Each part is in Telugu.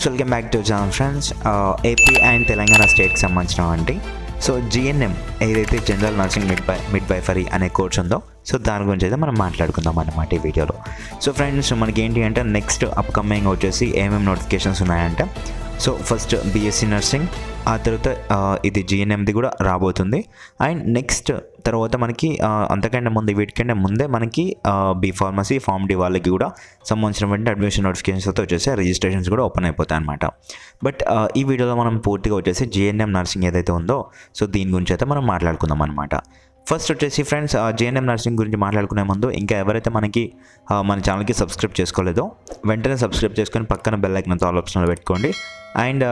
Friends, welcome back to channel friends. AP and Telangana స్టేట్కి సంబంధించిన అండి. సో జిఎన్ఎం ఏదైతే జనరల్ నర్సింగ్ మిడ్వైఫరీ అనే కోర్స్ ఉందో, సో దాని గురించి అయితే మనం మాట్లాడుకుందాం అన్నమాట ఈ వీడియోలో. సో ఫ్రెండ్స్, మనకి ఏంటి అంటే నెక్స్ట్ అప్కమింగ్ వచ్చేసి ఏమేమి నోటిఫికేషన్స్ ఉన్నాయంటే, సో ఫస్ట్ బీఎస్సీ నర్సింగ్, ఆ తర్వాత ఇది జిఎన్ఎంది కూడా రాబోతుంది. అండ్ నెక్స్ట్ తర్వాత మనకి అంతకంటే ముందు వీటికంటే ముందే మనకి బీ ఫార్మసీ ఫార్మ్ డి వాళ్ళకి కూడా సంబంధించినటువంటి అడ్మిషన్ నోటిఫికేషన్స్ అయితే వచ్చేసి రిజిస్ట్రేషన్స్ కూడా ఓపెన్ అయిపోతాయి అనమాట. బట్ ఈ వీడియోలో మనం పూర్తిగా వచ్చేసి జిఎన్ఎం నర్సింగ్ ఏదైతే ఉందో, సో దీని గురించి అయితే మనం మాట్లాడుకుందాం అనమాట. ఫస్ట్ వచ్చేసి ఫ్రెండ్స్, జిఎన్ఎం నర్సింగ్ గురించి మాట్లాడుకునే ముందు ఇంకా ఎవరైతే మనకి మన ఛానల్కి సబ్స్క్రైబ్ చేసుకోలేదో వెంటనే సబ్స్క్రైబ్ చేసుకొని పక్కన బెల్ ఐకాన్ ఆల్ ఆప్షన్లో పెట్టుకోండి. అండ్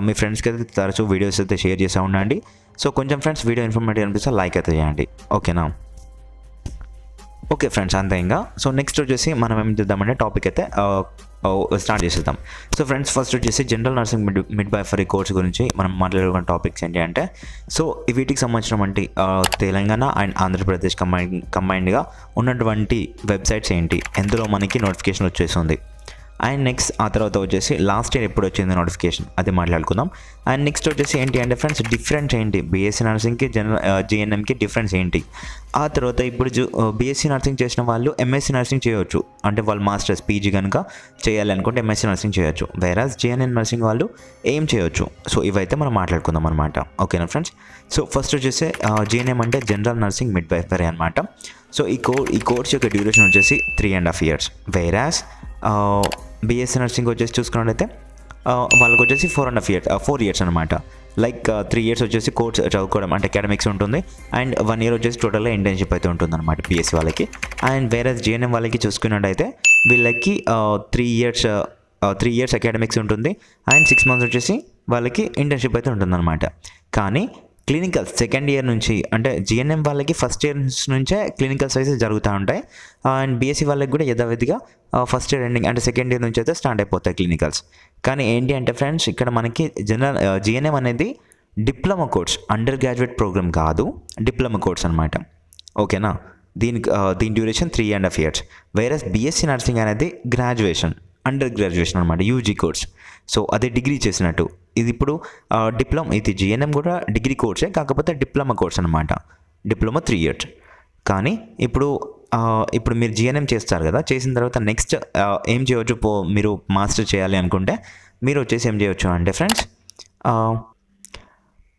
మీ ఫ్రెండ్స్కి అయితే తరచూ వీడియోస్ అయితే షేర్ చేస్తూ ఉండండి. సో కొంచెం ఫ్రెండ్స్ వీడియో ఇన్ఫర్మేటివ్ అనిపిస్తే లైక్ అయితే చేయండి, ఓకేనా? ఓకే ఫ్రెండ్స్, అంతే ఇంకా. సో నెక్స్ట్ వచ్చేసి మనం ఏం చేద్దామంటే టాపిక్ అయితే స్టార్ట్ చేసేద్దాం. సో ఫ్రెండ్స్, ఫస్ట్ వచ్చేసి జనరల్ నర్సింగ్ మిడ్వైఫరీ కోర్స్ గురించి మనం మాట్లాడుకున్న టాపిక్స్ ఏంటి అంటే, సో వీటికి సంబంధించినటువంటి తెలంగాణ అండ్ ఆంధ్రప్రదేశ్ కంబైన్డ్గా ఉన్నటువంటి వెబ్సైట్స్ ఏంటి, ఎందులో మనకి నోటిఫికేషన్ వచ్చేసింది. అండ్ నెక్స్ట్ ఆ తర్వాత వచ్చేసి లాస్ట్ ఇయర్ ఎప్పుడు వచ్చింది నోటిఫికేషన్, అది మాట్లాడుకుందాం. అండ్ నెక్స్ట్ వచ్చేసి ఏంటి అంటే ఫ్రెండ్స్, డిఫరెన్స్ ఏంటి బీఎస్సీ నర్సింగ్కి జిఎన్ఎంకి డిఫరెన్స్ ఏంటి. ఆ తర్వాత ఇప్పుడు బీఎస్సీ నర్సింగ్ చేసిన వాళ్ళు ఎంఎస్సీ నర్సింగ్ చేయవచ్చు, అంటే వాళ్ళు మాస్టర్స్ పీజీ కనుక చేయాలి అనుకుంటే ఎంఎస్సీ నర్సింగ్ చేయొచ్చు. వేరాజ్ జిఎన్ఎం నర్సింగ్ వాళ్ళు ఏం చేయొచ్చు. సో ఇవైతే మనం మాట్లాడుకుందాం అనమాట, ఓకేనా ఫ్రెండ్స్? సో ఫస్ట్ వచ్చేసి జిఎన్ఎం అంటే జనరల్ నర్సింగ్ మిడ్వైఫరీ అనమాట. సో ఈ కోర్స్ యొక్క డ్యూరేషన్ వచ్చేసి 3.5 years. వేరాజ్ బీఎస్సీ నర్సింగ్ వచ్చేసి చూసుకున్నట్లయితే వాళ్ళకి వచ్చేసి 4 years అనమాట. లైక్ 3 years వచ్చేసి కోర్స్ చదువుకోవడం అంటే అకాడమిక్స్ ఉంటుంది, అండ్ 1 year వచ్చేసి టోటల్గా ఇంటర్న్షిప్ అయితే ఉంటుంది అనమాట బీఎస్సీ వాళ్ళకి. అండ్ వేరే జిఎన్ఎం వాళ్ళకి చూసుకున్నట్టయితే వీళ్ళకి 3 years అకాడమిక్స్ ఉంటుంది, అండ్ 6 months వచ్చేసి వాళ్ళకి ఇంటర్న్షిప్ అయితే ఉంటుంది అనమాట. కానీ క్లినికల్స్ సెకండ్ ఇయర్ నుంచి, అంటే జిఎన్ఎం వాళ్ళకి ఫస్ట్ ఇయర్ నుంచే క్లినికల్స్ అయితే జరుగుతూ ఉంటాయి. అండ్ బీఎస్సీ వాళ్ళకి కూడా యథావిధిగా ఫస్ట్ ఇయర్ ఎండింగ్ అంటే సెకండ్ ఇయర్ నుంచి అయితే స్టార్ట్ అయిపోతాయి క్లినికల్స్. కానీ ఏంటి అంటే ఫ్రెండ్స్, ఇక్కడ మనకి జిఎన్ఎం అనేది diploma course, under graduate programme కాదు, డిప్లొమా కోర్స్ అనమాట, ఓకేనా? దీని duration 3.5 years. Versus BSc nursing అనేది గ్రాడ్యుయేషన్, అండర్ గ్రాడ్యుయేషన్ అనమాట, యూజీ కోర్స్. సో అదే డిగ్రీ చేసినట్టు. ఇది ఇప్పుడు ఇది జిఎన్ఎం కూడా డిగ్రీ కోర్సే, కాకపోతే డిప్లొమా కోర్స్ అనమాట. Diploma 3 years. కానీ ఇప్పుడు మీరు జిఎన్ఎం చేస్తారు కదా, చేసిన తర్వాత నెక్స్ట్ ఏం చేయవచ్చు, మీరు మాస్టర్ చేయాలి అనుకుంటే మీరు వచ్చేసి ఏం చేయవచ్చు అంటే ఫ్రెండ్స్,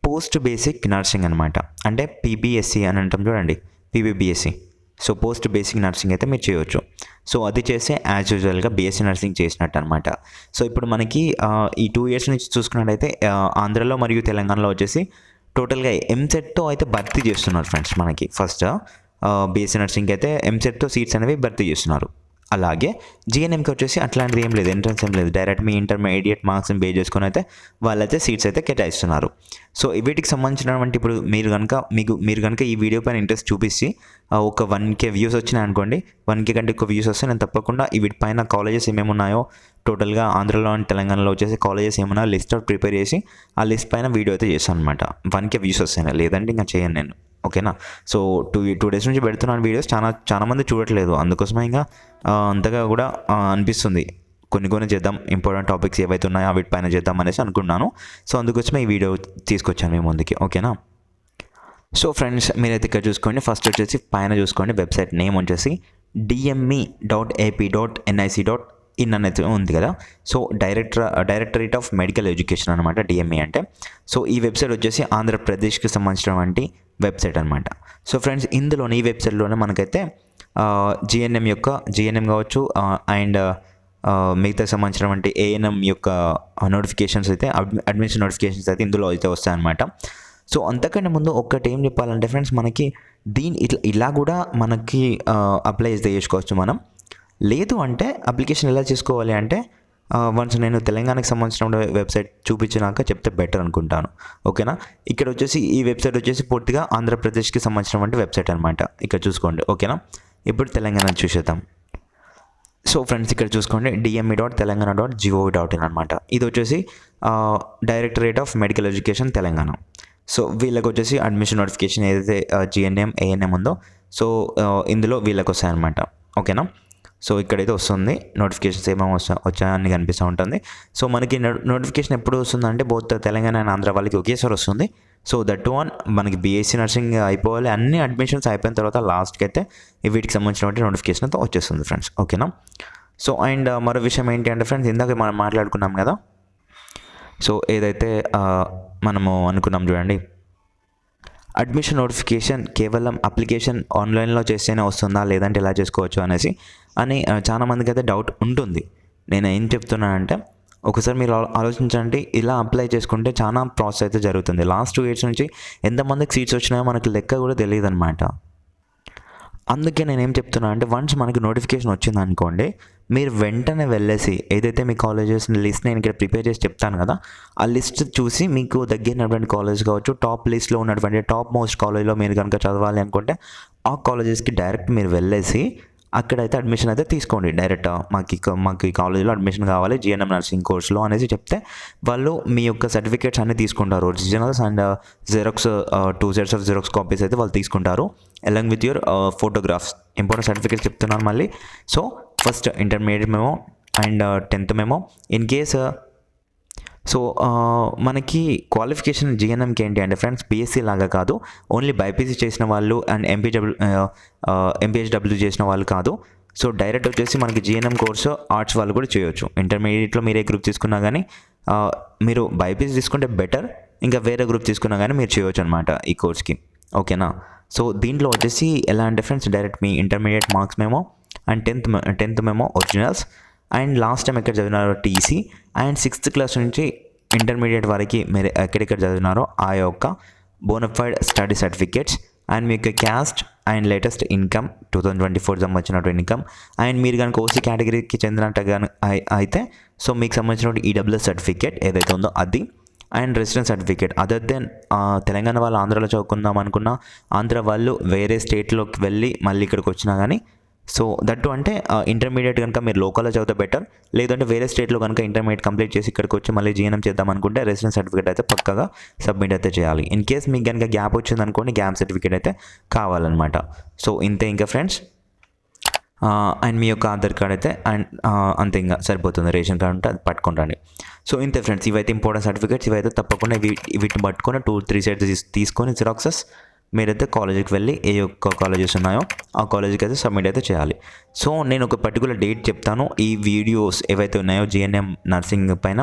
పోస్ట్ బేసిక్ నర్సింగ్ అనమాట, అంటే పీబీఎస్సీ అని అంటాం చూడండి, పీబీబీఎస్సీ. సో పోస్ట్ బేసిక్ నర్సింగ్ అయితే మీరు చేయవచ్చు. సో అది చేస్తే యాజ్ యూజువల్గా బీఎస్సీ నర్సింగ్ చేసినట్టు అనమాట. సో ఇప్పుడు మనకి ఈ 2 years నుంచి చూసుకున్నట్టయితే ఆంధ్రలో మరియు తెలంగాణలో వచ్చేసి టోటల్గా ఎంసెట్తో అయితే భర్తీ చేస్తున్నారు ఫ్రెండ్స్. మనకి ఫస్ట్ బీఎస్సీ నర్సింగ్కి అయితే ఎంసెట్తో సీట్స్ అనేవి భర్తీ చేస్తున్నారు. అలాగే జిఎన్ఎంకి వచ్చేసి అట్లాంటిది ఏం లేదు, ఎంట్రన్స్ ఏం లేదు, డైరెక్ట్ మీ ఇంటర్మీడియట్ మార్క్స్ని బేస్ చేసుకొని అయితే వాళ్ళైతే సీట్స్ అయితే కేటాయిస్తున్నారు. సో వీటికి సంబంధించినటువంటి ఇప్పుడు మీరు కనుక ఈ వీడియో పైన ఇంట్రెస్ట్ చూపించి ఒక 1K వ్యూస్ వచ్చినాయి అనుకోండి, 1K కంటే ఎక్కువ వ్యూస్ వస్తే నేను తప్పకుండా వీటిపైన కాలేజెస్ ఏమేమి ఉన్నాయో టోటల్గా ఆంధ్రలో అండ్ తెలంగాణలో వచ్చేసి కాలేజెస్ ఏమైనా లిస్ట్ అవుట్ ప్రిపేర్ చేసి ఆ లిస్ట్ పైన వీడియో అయితే చేస్తాను అనమాట. 1K వ్యూస్ వస్తాయి, లేదంటే ఇంకా చేయను నేను, ఓకేనా? సో 2 days నుంచి పెడుతున్నాను వీడియోస్, చాలా మంది చూడట్లేదు, అందుకోసమే ఇంకా అంతగా కూడా అనిపిస్తుంది కొన్ని చేద్దాం, ఇంపార్టెంట్ టాపిక్స్ ఏవైతే ఉన్నాయో వీటిపైన చేద్దాం అనేసి అనుకున్నాను. సో అందుకోసమే ఈ వీడియో తీసుకొచ్చాను మీ ముందుకి, ఓకేనా? సో ఫ్రెండ్స్, మీరైతే ఇక్కడ చూసుకోండి. ఫస్ట్ వచ్చేసి పైన చూసుకోండి, వెబ్సైట్ నేమ్ వచ్చేసి dme.ap.nic.in అనేది ఉంది కదా. So directorate of medical education అనమాట డిఎంఈ అంటే. సో ఈ వెబ్సైట్ వచ్చేసి ఆంధ్రప్రదేశ్కి సంబంధించినటువంటి వెబ్సైట్ అనమాట. సో ఫ్రెండ్స్, ఇందులోనే ఈ వెబ్సైట్లోనే మనకైతే జిఎన్ఎం కావచ్చు అండ్ మిగతా సంబంధించినటువంటి ఏఎన్ఎం యొక్క నోటిఫికేషన్స్ అయితే, అడ్మిషన్ నోటిఫికేషన్స్ అయితే ఇందులో అయితే వస్తాయన్నమాట. సో అంతకంటే ముందు ఒక్కటి ఏం చెప్పాలంటే ఫ్రెండ్స్, మనకి ఇలా కూడా మనకి అప్లై అయితే చేసుకోవచ్చు మనం. లేదు అంటే అప్లికేషన్ ఎలా చేసుకోవాలి అంటే వన్స్ నేను తెలంగాణకి సంబంధించిన వెబ్సైట్ చూపించినాక చెప్తే బెటర్ అనుకుంటాను, ఓకేనా? ఇక్కడ వచ్చేసి ఈ వెబ్సైట్ వచ్చేసి పూర్తిగా ఆంధ్రప్రదేశ్కి సంబంధించినటువంటి వెబ్సైట్ అనమాట. ఇక్కడ చూసుకోండి, ఓకేనా? ఇప్పుడు తెలంగాణ చూసేద్దాం. సో ఫ్రెండ్స్, ఇక్కడ చూసుకోండి, dme.telangana.gov.in అనమాట. ఇది వచ్చేసి directorate of medical education Telangana. So వీళ్ళకి వచ్చేసి అడ్మిషన్ నోటిఫికేషన్ ఏదైతే జిఎన్ఎం ఏఎన్ఎం ఉందో, సో ఇందులో వీళ్ళకి వస్తాయన్నమాట, ఓకేనా? సో ఇక్కడైతే వస్తుంది నోటిఫికేషన్స్ ఏమేమి వచ్చాయని కనిపిస్తూ ఉంటుంది. సో మనకి నోటిఫికేషన్ ఎప్పుడు వస్తుందంటే బోత్ తెలంగాణ అండ్ ఆంధ్ర వాళ్ళకి ఒకేసారి వస్తుంది. సో దట్ వన్ మనకి బీఎస్సీ నర్సింగ్ అయిపోవాలి, అన్ని అడ్మిషన్స్ అయిపోయిన తర్వాత లాస్ట్కి అయితే వీటికి సంబంధించిన నోటిఫికేషన్ అయితే వచ్చేస్తుంది ఫ్రెండ్స్. ఓకేనా. సో అండ్ మరో విషయం ఏంటి అంటే ఫ్రెండ్స్, ఇందాక మనం మాట్లాడుకున్నాం కదా, సో ఏదైతే మనము అనుకున్నాం చూడండి, అడ్మిషన్ నోటిఫికేషన్ కేవలం అప్లికేషన్ ఆన్లైన్లో చేస్తేనే వస్తుందా లేదంటే ఎలా చేసుకోవచ్చు అనేసి చాలామందికి అయితే డౌట్ ఉంటుంది. నేను ఏం చెప్తున్నానంటే ఒకసారి మీరు ఆలోచించండి, ఇలా అప్లై చేసుకుంటే చాలా ప్రాసెస్ అయితే జరుగుతుంది. లాస్ట్ 2 years నుంచి ఎంతమందికి సీట్స్ వచ్చినాయో మనకి లెక్క కూడా తెలియదు అనమాట. అందుకే నేనేం చెప్తున్నా అంటే వన్స్ మనకి నోటిఫికేషన్ వచ్చింది అనుకోండి, మీరు వెంటనే వెళ్ళేసి ఏదైతే మీ కాలేజెస్ లిస్ట్ నేను ఇక్కడ ప్రిపేర్ చేసి చెప్తాను కదా, ఆ లిస్ట్ చూసి మీకు దగ్గరటువంటి కాలేజ్ కావచ్చు, టాప్ లిస్ట్లో ఉన్నటువంటి టాప్ మోస్ట్ కాలేజ్లో మీరు కనుక చదవాలి అనుకుంటే ఆ కాలేజెస్కి డైరెక్ట్ మీరు వెళ్ళేసి అక్కడైతే అడ్మిషన్ అయితే తీసుకోండి. డైరెక్ట్ మాకు ఈ కాలేజ్లో అడ్మిషన్ కావాలి జిఎన్ఎం నర్సింగ్ కోర్స్లో అనేసి చెప్తే వాళ్ళు మీ యొక్క సర్టిఫికేట్స్ అన్నీ తీసుకుంటారు. Originals and xerox 2 sets of xerox copies అయితే వాళ్ళు తీసుకుంటారు along with your photographs. Important certificates చెప్తున్నాను మళ్ళీ. So first intermediate memo and 10th memo. In case so మనకి క్వాలిఫికేషన్ జిఎన్ఎంకి ఏంటి అంటే ఫ్రెండ్స్, బీఎస్సీ లాగా కాదు, ఓన్లీ బైపీసీ చేసిన వాళ్ళు అండ్ ఎంపీహెచ్డబ్ల్యూ చేసిన వాళ్ళు కాదు. సో డైరెక్ట్ వచ్చేసి మనకి జిఎన్ఎం కోర్సు ఆర్ట్స్ వాళ్ళు కూడా చేయొచ్చు. ఇంటర్మీడియట్లో మీరు ఏ గ్రూప్ తీసుకున్నా కానీ మీరు బైపీసీ తీసుకుంటే బెటర్, ఇంకా వేరే గ్రూప్ తీసుకున్నా కానీ మీరు చేయొచ్చు అనమాట ఈ కోర్స్కి. ఓకేనా. సో దీంట్లో వచ్చేసి ఎలా అంటే friends, direct me intermediate marks memo and 10th memo originals and last time ఎక్కడ చదివినారో టీసీ అండ్ 6th క్లాస్ నుంచి ఇంటర్మీడియట్ వరకు మీరు ఎక్కడెక్కడ చదివినారో ఆ యొక్క బోనఫైడ్ స్టడీ సర్టిఫికేట్స్ అండ్ మీ యొక్క క్యాస్ట్ అండ్ లేటెస్ట్ ఇన్కమ్ 2024 సంబంధించినటువంటి ఇన్కమ్ అండ్ మీరు కనుక ఓసీ కేటగిరీకి చెందినట్టుగా అయితే సో మీకు సంబంధించిన ఈడబ్ల్యూఎస్ సర్టిఫికేట్ ఏదైతే ఉందో అది and residence certificate. Other than Telangana వాళ్ళు ఆంధ్రాలో చదువుకుందాం అనుకున్నా, ఆంధ్ర వాళ్ళు వేరే స్టేట్లోకి వెళ్ళి మళ్ళీ ఇక్కడికి వచ్చినా కానీ సో దట్టు అంటే ఇంటర్మీడియట్ కనుక మీరు లోకల్లో చదివితే బెటర్, లేదంటే వేరే స్టేట్లో కనుక ఇంటర్మీడియట్ కంప్లీట్ చేసి ఇక్కడికి వచ్చి మళ్ళీ జీఎన్ఎం చేద్దాం అనుకుంటే రెసిడెన్స్ సర్టిఫికేట్ అయితే పక్కగా సబ్మిట్ అయితే చేయాలి. ఇన్ కేస్ మీకు కనుక గ్యాప్ వచ్చింది అనుకోండి, గ్యాప్ సర్టిఫికేట్ అయితే కావాలన్నమాట. సో ఇంతే ఇంకా ఫ్రెండ్స్. అండ్ మీ యొక్క ఆధార్ కార్డ్ అయితే అండ్ అంతే ఇంకా సరిపోతుంది. రేషన్ కార్డ్ ఉంటే అది పట్టుకుంటాండి. సో ఇంతే ఫ్రెండ్స్, ఇవైతే ఇంపార్టెంట్ సర్టిఫికేట్స్. ఇవైతే తప్పకుండా వీటిని పట్టుకొని 2-3 sets తీసుకొని జిరాక్సెస్ మీరైతే కాలేజీకి వెళ్ళి ఏ ఒక్క కాలేజెస్ ఉన్నాయో ఆ కాలేజీకి అయితే సబ్మిట్ అయితే చేయాలి. సో నేను ఒక పర్టికులర్ డేట్ చెప్తాను. ఈ వీడియోస్ ఏవైతే ఉన్నాయో జిఎన్ఎం నర్సింగ్ పైన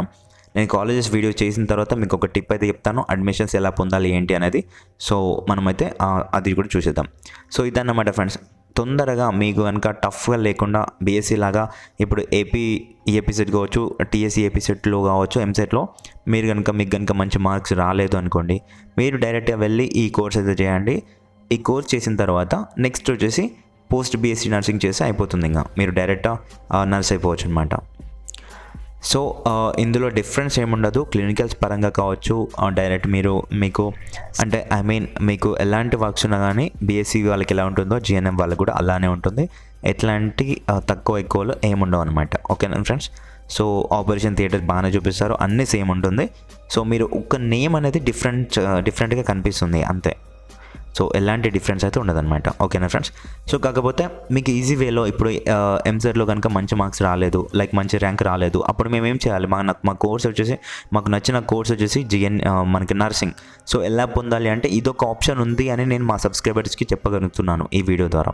నేను కాలేజెస్ వీడియో చేసిన తర్వాత మీకు ఒక టిప్ అయితే చెప్తాను, అడ్మిషన్స్ ఎలా పొందాలి ఏంటి అనేది. సో మనమైతే అది కూడా చూసేద్దాం. సో ఇదన్నమాట ఫ్రెండ్స్. తొందరగా మీకు కనుక టఫ్గా లేకుండా బీఎస్సీ లాగా ఇప్పుడు ఏపీ సెట్ కావచ్చు, టీఎస్సీ ఏపీ సెట్లో కావచ్చు, ఎంసెట్లో మీకు కనుక మంచి మార్క్స్ రాలేదు అనుకోండి, మీరు డైరెక్ట్గా వెళ్ళి ఈ కోర్స్ అయితే చేయండి. ఈ కోర్స్ చేసిన తర్వాత నెక్స్ట్ వచ్చేసి పోస్ట్ బీఎస్సీ నర్సింగ్ చేసి అయిపోతుంది. ఇంకా మీరు డైరెక్ట్గా నర్స్ అయిపోవచ్చు అనమాట. సో ఇందులో డిఫరెన్స్ ఏముండదు, క్లినికల్స్ పరంగా కావచ్చు, డైరెక్ట్ మీకు అంటే మీకు ఎలాంటి వర్క్స్ ఉన్నా కానీ బీఎస్సీ వాళ్ళకి ఎలా ఉంటుందో జిఎన్ఎం వాళ్ళకి కూడా అలానే ఉంటుంది. ఎట్లాంటి తక్కువ ఎక్కువలో ఏముండవు అనమాట. ఓకేనా ఫ్రెండ్స్. సో ఆపరేషన్ థియేటర్ బాగానే చూపిస్తారు, అన్నీ సేమ్ ఉంటుంది. సో మీరు ఒక నేమ్ అనేది డిఫరెంట్గా కనిపిస్తుంది అంతే. సో ఎలాంటి డిఫరెన్స్ అయితే ఉండదన్నమాట. ఓకేనా ఫ్రెండ్స్. సో కాకపోతే మీకు ఈజీ వేలో ఇప్పుడు ఎంసెట్లో కనుక మంచి మార్క్స్ రాలేదు, లైక్ మంచి ర్యాంక్ రాలేదు, అప్పుడు మేము ఏం చేయాలి, మా కోర్స్ వచ్చేసి మాకు నచ్చిన కోర్స్ వచ్చేసి మనకి నర్సింగ్. సో ఎలా పొందాలి అంటే ఇదొక ఆప్షన్ ఉంది అని నేను మా సబ్స్క్రైబర్స్కి చెప్పగలుగుతున్నాను ఈ వీడియో ద్వారా.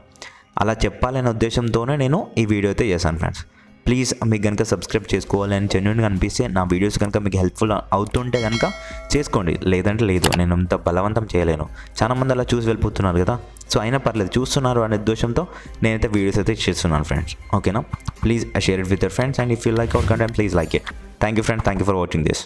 అలా చెప్పాలనే ఉద్దేశంతోనే నేను ఈ వీడియో అయితే చేశాను ఫ్రెండ్స్. ప్లీజ్ మీకు కనుక సబ్స్క్రైబ్ చేసుకోవాలి అని జెన్యూన్గా అనిపిస్తే, నా వీడియోస్ కనుక మీకు హెల్ప్ఫుల్ అవుతుంటే కనుక చేసుకోండి, లేదంటే లేదు. నేను అంత బలవంతం చేయలేను. చాలామంది అలా చూసి వెళ్ళిపోతున్నారు కదా. సో అయినా పర్లేదు, చూస్తున్నారు అనే ఉద్దేశంతో నేనైతే వీడియోస్ అయితే చేస్తున్నాను ఫ్రెండ్స్. ఓకేనా. Please share it with your friends and if you like our content please like it. Thank you friends. Thank you for watching this.